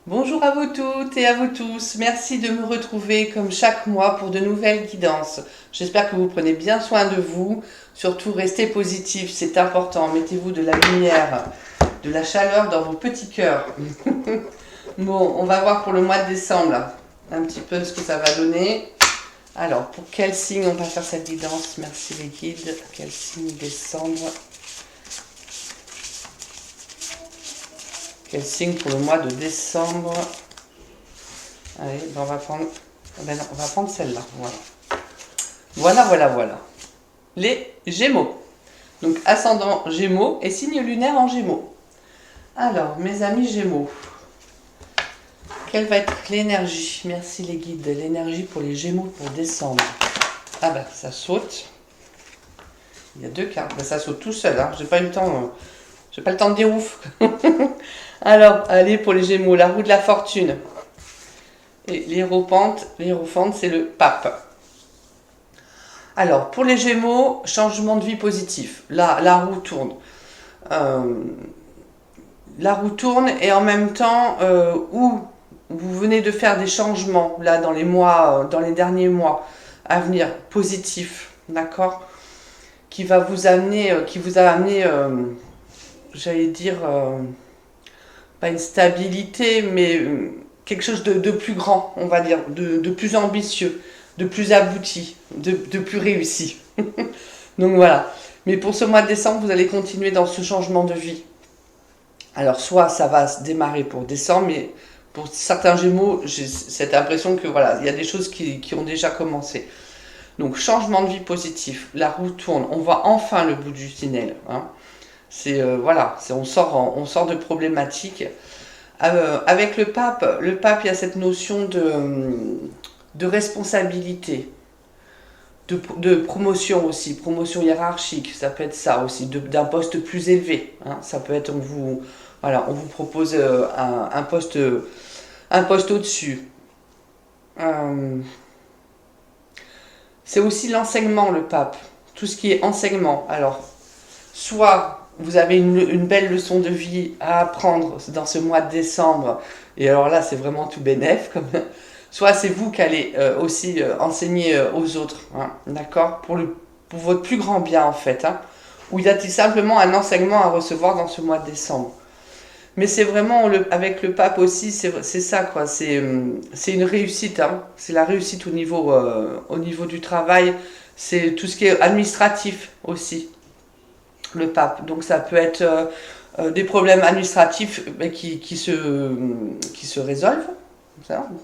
Bonjour à vous toutes et à vous tous. Merci de me retrouver comme chaque mois pour de nouvelles guidances. J'espère que vous prenez bien soin de vous. Surtout, restez positifs, c'est important. Mettez-vous de la lumière, de la chaleur dans vos petits cœurs. Bon, on va voir pour le mois de décembre là, un petit peu ce que ça va donner. Alors, pour quel signe on va faire cette guidance? Merci les guides. Quel signe décembre? Quel signe pour le mois de décembre? Allez, ben on va prendre celle-là. Voilà. Voilà. Les Gémeaux. Donc ascendant Gémeaux et signe lunaire en Gémeaux. Alors, mes amis Gémeaux, quelle va être l'énergie? Merci les guides. L'énergie pour les Gémeaux pour décembre. Ah ben, ça saute. Il y a deux cartes. Ben, ça saute tout seul. Hein. J'ai pas eu le temps. J'ai pas le temps de dire ouf. Alors, allez pour les Gémeaux, la roue de la fortune. Et l'hiérophante, c'est le pape. Alors, pour les Gémeaux, changement de vie positif. Là, la roue tourne. Euh, la roue tourne et en même temps, où vous venez de faire des changements, là, dans les mois, dans les derniers mois à venir, positifs, d'accord, qui vous a amené, j'allais dire, pas une stabilité, mais quelque chose de plus grand, on va dire, de plus ambitieux, de plus abouti, de plus réussi. Donc voilà. Mais pour ce mois de décembre, vous allez continuer dans ce changement de vie. Alors soit ça va se démarrer pour décembre, mais pour certains Gémeaux, j'ai cette impression que voilà, il y a des choses qui ont déjà commencé. Donc changement de vie positif, la roue tourne, on voit enfin le bout du tunnel. Hein. C'est voilà, on sort de problématiques. Avec le pape, il y a cette notion de responsabilité, de promotion aussi, promotion hiérarchique, ça peut être ça aussi, d'un poste plus élevé. Hein, ça peut être, on vous propose un poste au-dessus. Euh, c'est aussi l'enseignement, le pape, tout ce qui est enseignement. Alors, soit vous avez une belle leçon de vie à apprendre dans ce mois de décembre, et alors là c'est vraiment tout bénef, soit c'est vous qui allez aussi enseigner aux autres, hein, d'accord, pour votre plus grand bien en fait, hein, ou il y a-t-il simplement un enseignement à recevoir dans ce mois de décembre. Mais c'est vraiment, avec le pape aussi, c'est ça quoi, c'est une réussite, hein, c'est la réussite au niveau du travail, c'est tout ce qui est administratif aussi, le pape. Donc ça peut être des problèmes administratifs qui se résolvent.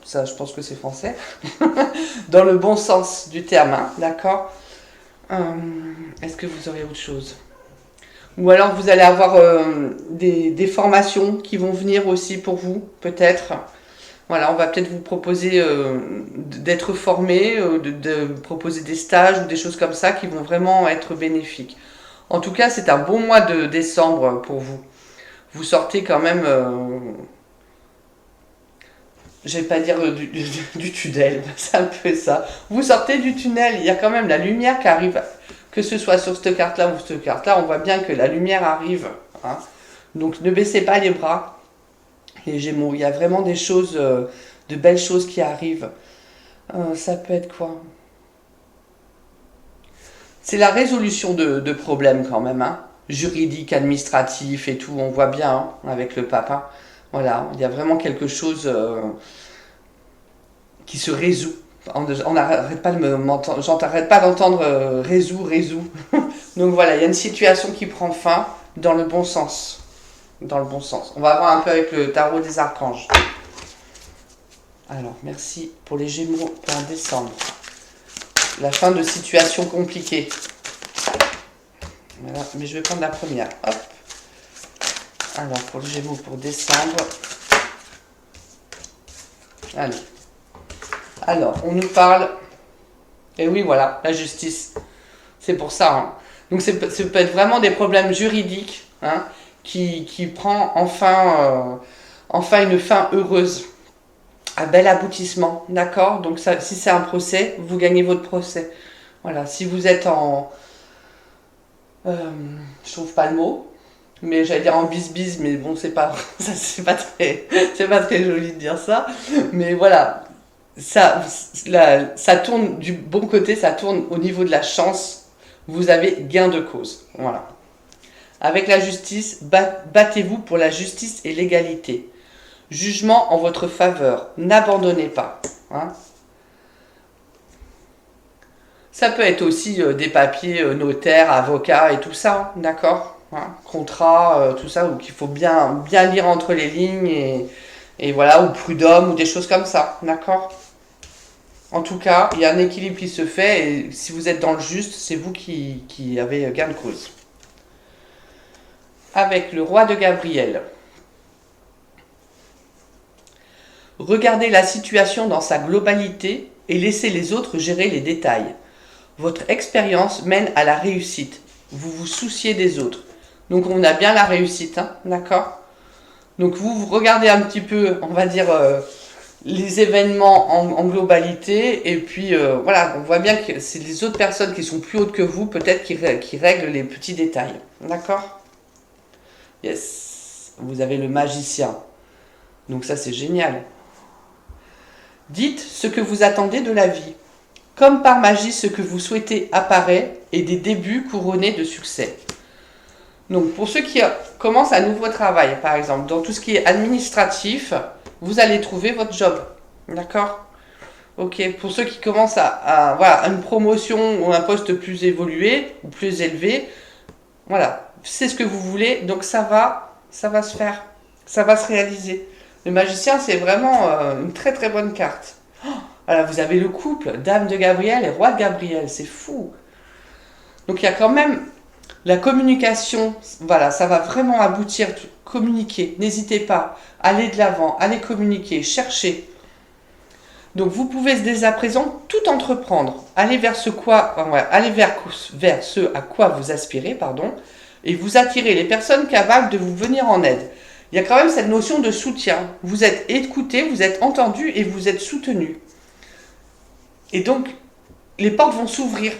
Ça, je pense que c'est français. Dans le bon sens du terme, hein, d'accord. euh, Est-ce que vous aurez autre chose? Ou alors vous allez avoir des formations qui vont venir aussi pour vous, peut-être. Voilà, on va peut-être vous proposer d'être formé, de proposer des stages ou des choses comme ça qui vont vraiment être bénéfiques. En tout cas, c'est un bon mois de décembre pour vous. Vous sortez quand même, je vais pas dire du tunnel, c'est un peu ça. Vous sortez du tunnel, il y a quand même la lumière qui arrive, que ce soit sur cette carte-là ou cette carte-là, on voit bien que la lumière arrive. Hein. Donc ne baissez pas les bras, les Gémeaux. Il y a vraiment des choses, de belles choses qui arrivent. Ça peut être quoi? C'est la résolution de problèmes quand même, hein, juridiques, administratifs et tout, on voit bien hein, avec le pape. Hein. Voilà, il y a vraiment quelque chose qui se résout. On n'arrête pas de j'arrête pas d'entendre résout. Donc voilà, il y a une situation qui prend fin dans le bon sens. Dans le bon sens. On va voir un peu avec le tarot des archanges. Alors, merci pour les Gémeaux pour décembre. La fin de situation compliquée. Voilà, mais je vais prendre la première. Hop. Alors, pour le Gémeaux pour décembre. Allez. Alors, on nous parle. Et oui, voilà, la justice. C'est pour ça. Hein. Donc, ça peut être vraiment des problèmes juridiques hein, qui prend enfin une fin heureuse. Un bel aboutissement. D'accord. Donc, ça, si c'est un procès, vous gagnez votre procès. Voilà. Si vous êtes en. Je trouve pas le mot. mais j'allais dire en bis-bis, mais bon, c'est pas, c'est pas très joli de dire ça. Mais voilà, ça tourne du bon côté, ça tourne au niveau de la chance. Vous avez gain de cause. Voilà. Avec la justice, battez-vous pour la justice et l'égalité. Jugement en votre faveur. N'abandonnez pas. Hein. Ça peut être aussi des papiers notaires, avocats et tout ça, d'accord, hein, contrat, tout ça, où il faut bien lire entre les lignes et voilà, ou prud'homme ou des choses comme ça, d'accord. En tout cas, il y a un équilibre qui se fait et si vous êtes dans le juste, c'est vous qui avez gain de cause. Avec le roi de Gabriel. Regardez la situation dans sa globalité et laissez les autres gérer les détails. Votre expérience mène à la réussite. Vous vous souciez des autres. Donc on a bien la réussite, hein, d'accord. Donc vous regardez un petit peu, on va dire, les événements en globalité. Et puis voilà, on voit bien que c'est les autres personnes qui sont plus hautes que vous, peut-être qui règlent les petits détails. D'accord. Yes. Vous avez le magicien. Donc ça c'est génial. Dites ce que vous attendez de la vie. Comme par magie, ce que vous souhaitez apparaît et des débuts couronnés de succès. Donc, pour ceux qui commencent un nouveau travail, par exemple, dans tout ce qui est administratif, vous allez trouver votre job. D'accord? Ok. Pour ceux qui commencent voilà, une promotion ou un poste plus évolué ou plus élevé, voilà, c'est ce que vous voulez, donc ça va se faire, ça va se réaliser. Le magicien, c'est vraiment une très très bonne carte. Voilà, vous avez le couple, Dame de Gabriel et Roi de Gabriel, c'est fou. Donc il y a quand même la communication, voilà, ça va vraiment aboutir, communiquer, n'hésitez pas, allez de l'avant, allez communiquer, chercher. Donc vous pouvez dès à présent tout entreprendre, aller vers vers ce à quoi vous aspirez, pardon, et vous attirez les personnes capables de vous venir en aide. Il y a quand même cette notion de soutien. Vous êtes écouté, vous êtes entendu et vous êtes soutenu. Et donc, les portes vont s'ouvrir.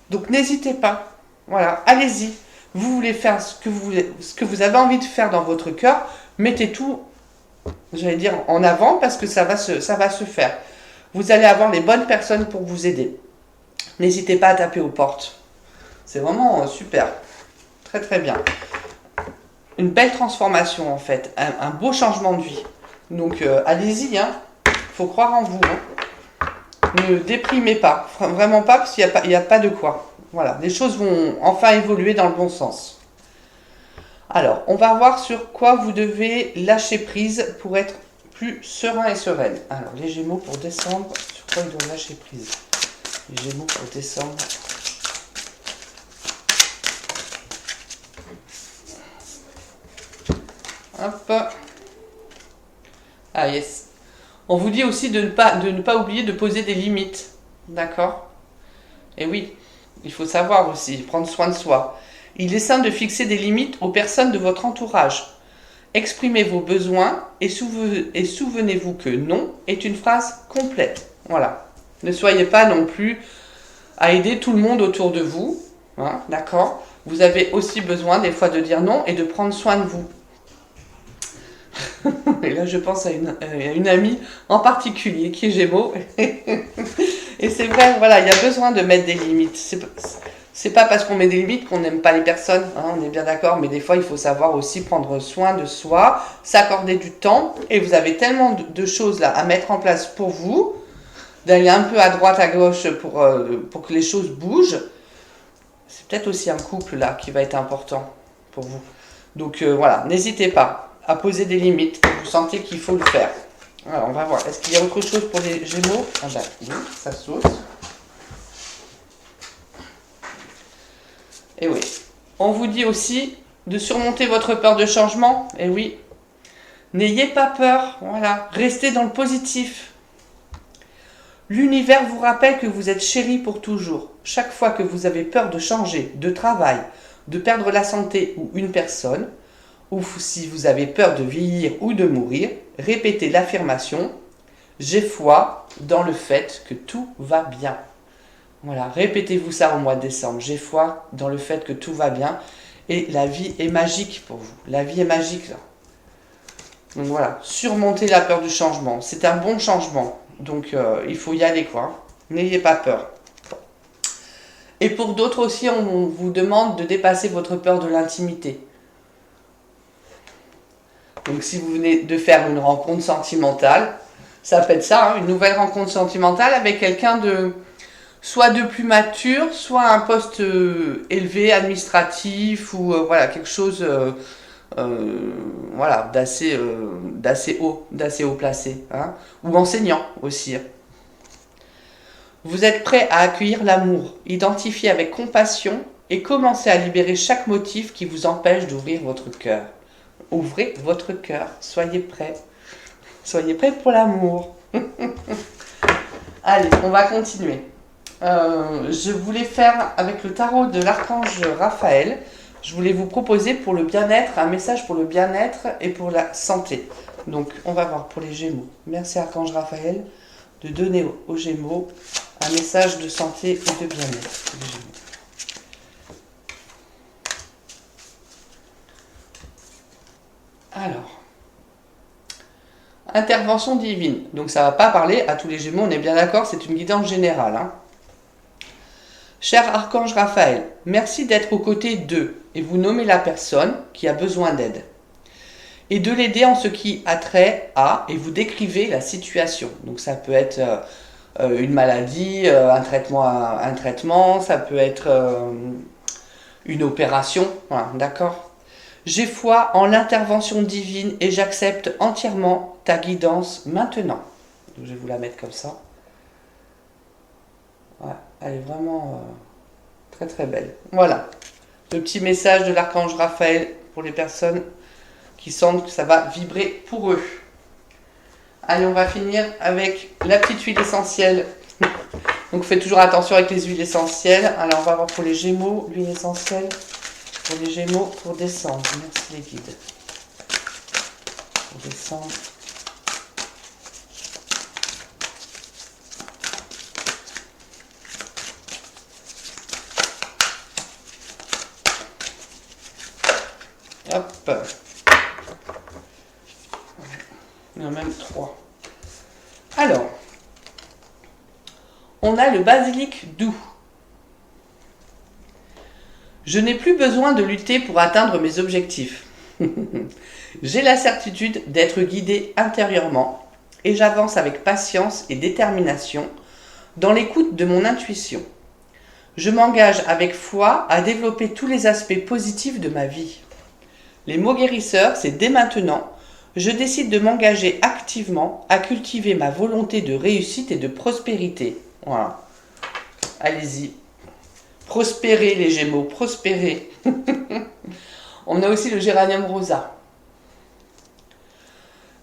Donc, n'hésitez pas. Voilà, allez-y. Vous voulez faire ce que vous avez envie de faire dans votre cœur. Mettez tout, j'allais dire, en avant parce que ça va se faire. Vous allez avoir les bonnes personnes pour vous aider. N'hésitez pas à taper aux portes. C'est vraiment super. Très, très bien. Une belle transformation, en fait. Un beau changement de vie. Donc, allez-y. Faut croire en vous. Ne déprimez pas, vraiment pas, parce qu'il n'y a pas de quoi. Voilà, les choses vont enfin évoluer dans le bon sens. Alors, on va voir sur quoi vous devez lâcher prise pour être plus serein et sereine. Alors, les Gémeaux pour décembre, sur quoi ils doivent lâcher prise? Les Gémeaux pour décembre. Hop. Ah, yes. On vous dit aussi de ne pas oublier de poser des limites. D'accord? Et oui, il faut savoir aussi, prendre soin de soi. Il est sain de fixer des limites aux personnes de votre entourage. Exprimez vos besoins et souvenez-vous que non est une phrase complète. Voilà. Ne soyez pas non plus à aider tout le monde autour de vous. Hein, d'accord? Vous avez aussi besoin des fois de dire non et de prendre soin de vous. Et là, je pense à une amie en particulier qui est Gémeaux. Et c'est vrai, voilà, il y a besoin de mettre des limites. C'est pas parce qu'on met des limites qu'on n'aime pas les personnes, hein, on est bien d'accord, mais des fois, il faut savoir aussi prendre soin de soi, s'accorder du temps. Et vous avez tellement de choses là à mettre en place pour vous, d'aller un peu à droite, à gauche pour que les choses bougent. C'est peut-être aussi un couple là qui va être important pour vous. Donc voilà, n'hésitez pas à poser des limites. Vous sentez qu'il faut le faire. Alors, on va voir. Est-ce qu'il y a autre chose pour les Gémeaux? Ah ben oui, ça saute. Et oui. On vous dit aussi de surmonter votre peur de changement. Et oui. N'ayez pas peur. Voilà. Restez dans le positif. L'univers vous rappelle que vous êtes chéri pour toujours. Chaque fois que vous avez peur de changer de travail, de perdre la santé ou une personne, ou si vous avez peur de vieillir ou de mourir, répétez l'affirmation « J'ai foi dans le fait que tout va bien ». Voilà, répétez-vous ça au mois de décembre. J'ai foi dans le fait que tout va bien. Et la vie est magique pour vous. La vie est magique là. Donc voilà, surmonter la peur du changement. C'est un bon changement. Donc il faut y aller quoi. N'ayez pas peur. Et pour d'autres aussi, on vous demande de dépasser votre peur de l'intimité. Donc si vous venez de faire une rencontre sentimentale, ça peut être ça, hein, une nouvelle rencontre sentimentale avec quelqu'un de soit de plus mature, soit un poste élevé, administratif, ou voilà, quelque chose voilà, d'assez haut placé, hein, ou enseignant aussi. Vous êtes prêt à accueillir l'amour, identifier avec compassion et commencer à libérer chaque motif qui vous empêche d'ouvrir votre cœur. Ouvrez votre cœur, soyez prêts. Soyez prêts pour l'amour. Allez, on va continuer. Je voulais faire avec le tarot de l'archange Raphaël. Je voulais vous proposer pour le bien-être, un message pour le bien-être et pour la santé. Donc, on va voir pour les Gémeaux. Merci archange Raphaël de donner aux Gémeaux un message de santé et de bien-être. Alors, intervention divine. Donc ça ne va pas parler à tous les Gémeaux, on est bien d'accord, c'est une guidance générale. Hein. Cher archange Raphaël, merci d'être aux côtés d'eux et vous nommez la personne qui a besoin d'aide. Et de l'aider en ce qui a trait à, et vous décrivez la situation. Donc ça peut être une maladie, un traitement, ça peut être une opération, voilà, d'accord. J'ai foi en l'intervention divine et j'accepte entièrement ta guidance maintenant. Donc, je vais vous la mettre comme ça. Ouais, elle est vraiment très très belle. Voilà, le petit message de l'archange Raphaël pour les personnes qui sentent que ça va vibrer pour eux. Allez, on va finir avec la petite huile essentielle. Donc faites toujours attention avec les huiles essentielles. Alors on va voir pour les Gémeaux, l'huile essentielle. Pour les Gémeaux, pour décembre. Merci les guides. Pour décembre. Hop. Il y en a même 3. Alors, on a le basilic doux. Je n'ai plus besoin de lutter pour atteindre mes objectifs. J'ai la certitude d'être guidé intérieurement et j'avance avec patience et détermination dans l'écoute de mon intuition. Je m'engage avec foi à développer tous les aspects positifs de ma vie. Les mots guérisseurs, c'est dès maintenant, je décide de m'engager activement à cultiver ma volonté de réussite et de prospérité. Voilà. Allez-y. Prospérez les Gémeaux, prospérez. On a aussi le géranium rosa.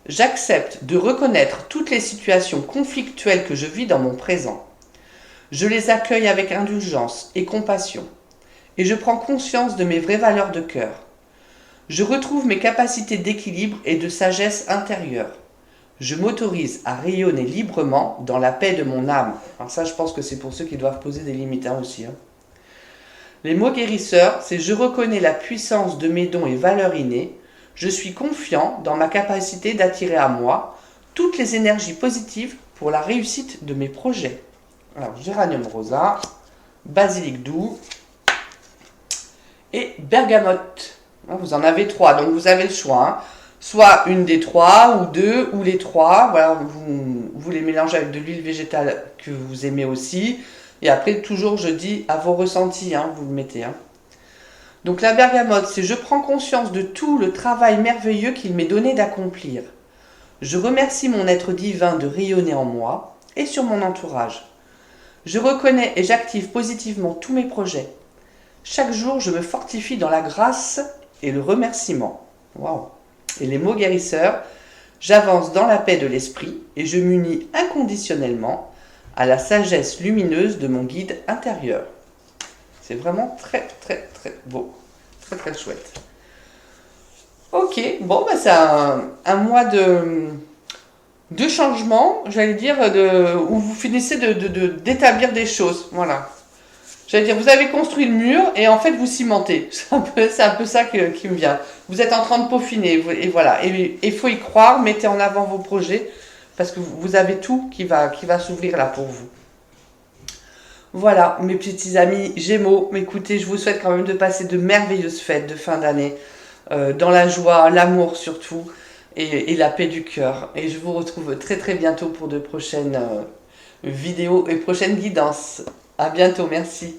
J'accepte de reconnaître toutes les situations conflictuelles que je vis dans mon présent. Je les accueille avec indulgence et compassion. Et je prends conscience de mes vraies valeurs de cœur. Je retrouve mes capacités d'équilibre et de sagesse intérieure. Je m'autorise à rayonner librement dans la paix de mon âme. Alors ça, je pense que c'est pour ceux qui doivent poser des limites aussi. Hein. Les mots guérisseurs, c'est je reconnais la puissance de mes dons et valeurs innées. Je suis confiant dans ma capacité d'attirer à moi toutes les énergies positives pour la réussite de mes projets. Alors, géranium rosa, basilic doux et bergamote. Vous en avez 3, donc vous avez le choix. Hein. Soit une des 3, ou 2, ou les 3. Voilà, vous les mélangez avec de l'huile végétale que vous aimez aussi. Et après, toujours, je dis à vos ressentis, hein, vous le mettez. Hein. Donc la bergamote, c'est je prends conscience de tout le travail merveilleux qu'il m'est donné d'accomplir. Je remercie mon être divin de rayonner en moi et sur mon entourage. Je reconnais et j'active positivement tous mes projets. Chaque jour, je me fortifie dans la grâce et le remerciement. Waouh! Et les mots guérisseurs, j'avance dans la paix de l'esprit et je m'unis inconditionnellement à la sagesse lumineuse de mon guide intérieur. C'est vraiment très très très beau, très très chouette. Ok, bon bah c'est un mois de changement, j'allais dire, où vous finissez d'établir des choses, voilà. J'allais dire, vous avez construit le mur et en fait vous cimentez. C'est un peu ça qui me vient. Vous êtes en train de peaufiner et voilà. Et il faut y croire, mettez en avant vos projets parce que vous avez tout qui va s'ouvrir là pour vous. Voilà, mes petits amis Gémeaux, écoutez, je vous souhaite quand même de passer de merveilleuses fêtes de fin d'année, dans la joie, l'amour surtout, et la paix du cœur. Et je vous retrouve très très bientôt pour de prochaines vidéos et prochaines guidances. À bientôt, merci.